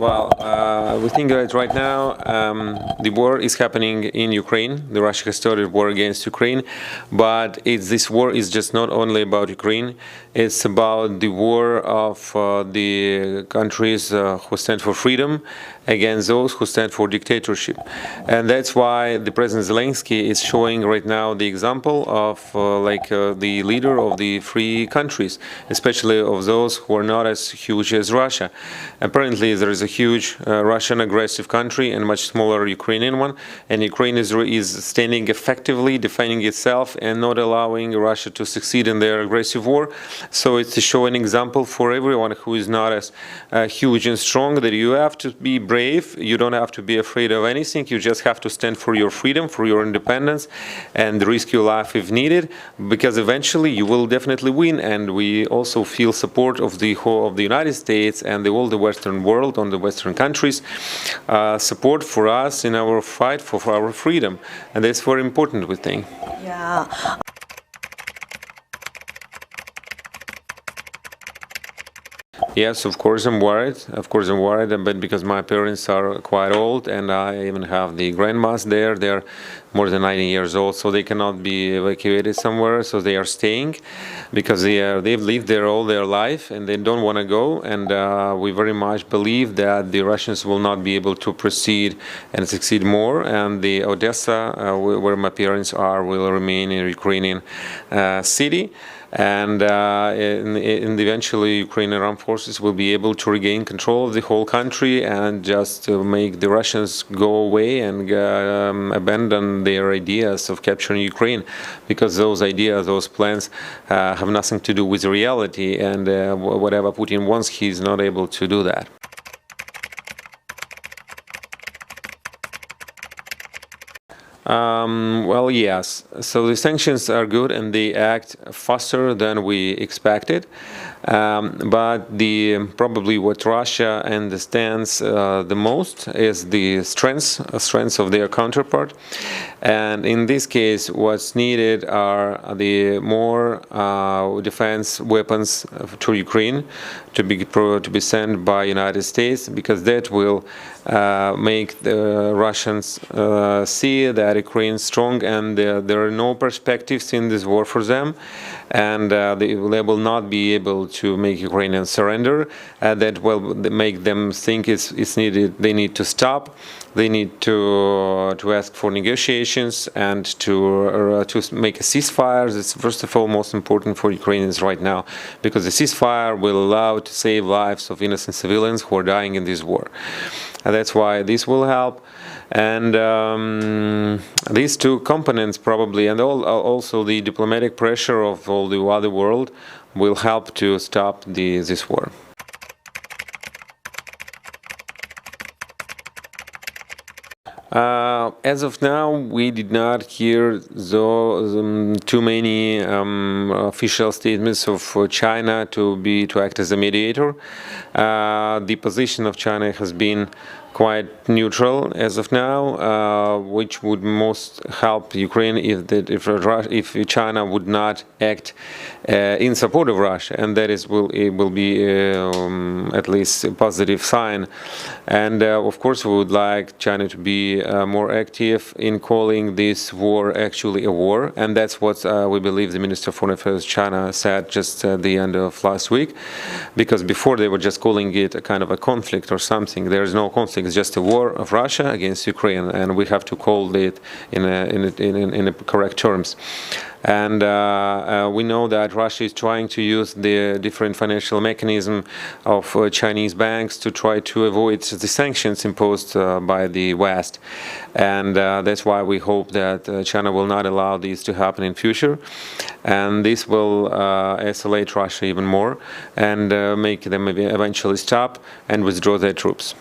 Well, we think that right now the war is happening in Ukraine. The Russia has started war against Ukraine, but this war is just not only about Ukraine. It's about the war of the countries who stand for freedom against those who stand for dictatorship. And that's why the President Zelensky is showing right now the example of the leader of the free countries, especially of those who are not as huge as Russia. Apparently there is a huge Russian aggressive country and much smaller Ukrainian one, and Ukraine is standing effectively, defending itself and not allowing Russia to succeed in their aggressive war. So it's to show an example for everyone who is not as huge and strong, that you have to be brave, you don't have to be afraid of anything, you just have to stand for your freedom, for your independence, and risk your life if needed, because eventually you will definitely win. And we also feel support of the whole of the United States and all the Western world, on the Western countries, support for us in our fight for our freedom, and that's very important, we think. Yeah. Yes, of course I'm worried. But because my parents are quite old, and I even have the grandmas there. They're more than 90 years old, so they cannot be evacuated somewhere. So they are staying because they've lived there all their life, and they don't want to go. And we very much believe that the Russians will not be able to proceed and succeed more. And the Odessa, where my parents are, will remain in a Ukrainian city. And eventually Ukrainian armed forces will be able to regain control of the whole country and just make the Russians go away and abandon their ideas of capturing Ukraine, because those ideas, those plans have nothing to do with reality, and whatever Putin wants, he's not able to do that. Well, yes. So the sanctions are good and they act faster than we expected. But probably what Russia understands the most is the strengths of their counterpart. And in this case, what's needed are the more defense weapons to Ukraine to be sent by United States, because that will make the Russians see that Ukraine is strong and there are no perspectives in this war for them, and they will not be able to make Ukrainians surrender. That will make them think it's needed. They need to stop. They need to ask for negotiations and to make a ceasefire. That's first of all most important for Ukrainians right now, because the ceasefire will allow to save lives of innocent civilians who are dying in this war. And that's why this will help. And these two components probably, and also the diplomatic pressure of all the other world, will help to stop this war. As of now, we did not hear too many official statements of China to act as a mediator. The position of China has been quite neutral as of now, which would most help Ukraine if China would not act in support of Russia, and that will be at least a positive sign. And of course, we would like China to be more active in calling this war actually a war, and that's what we believe the Minister of Foreign Affairs of China said just at the end of last week, because before they were just calling it a kind of a conflict or something. There is no conflict. It's just a war of Russia against Ukraine, and we have to call it in the correct terms. And we know that Russia is trying to use the different financial mechanism of Chinese banks to try to avoid the sanctions imposed by the West. And that's why we hope that China will not allow these to happen in future. And this will isolate Russia even more and make them eventually stop and withdraw their troops.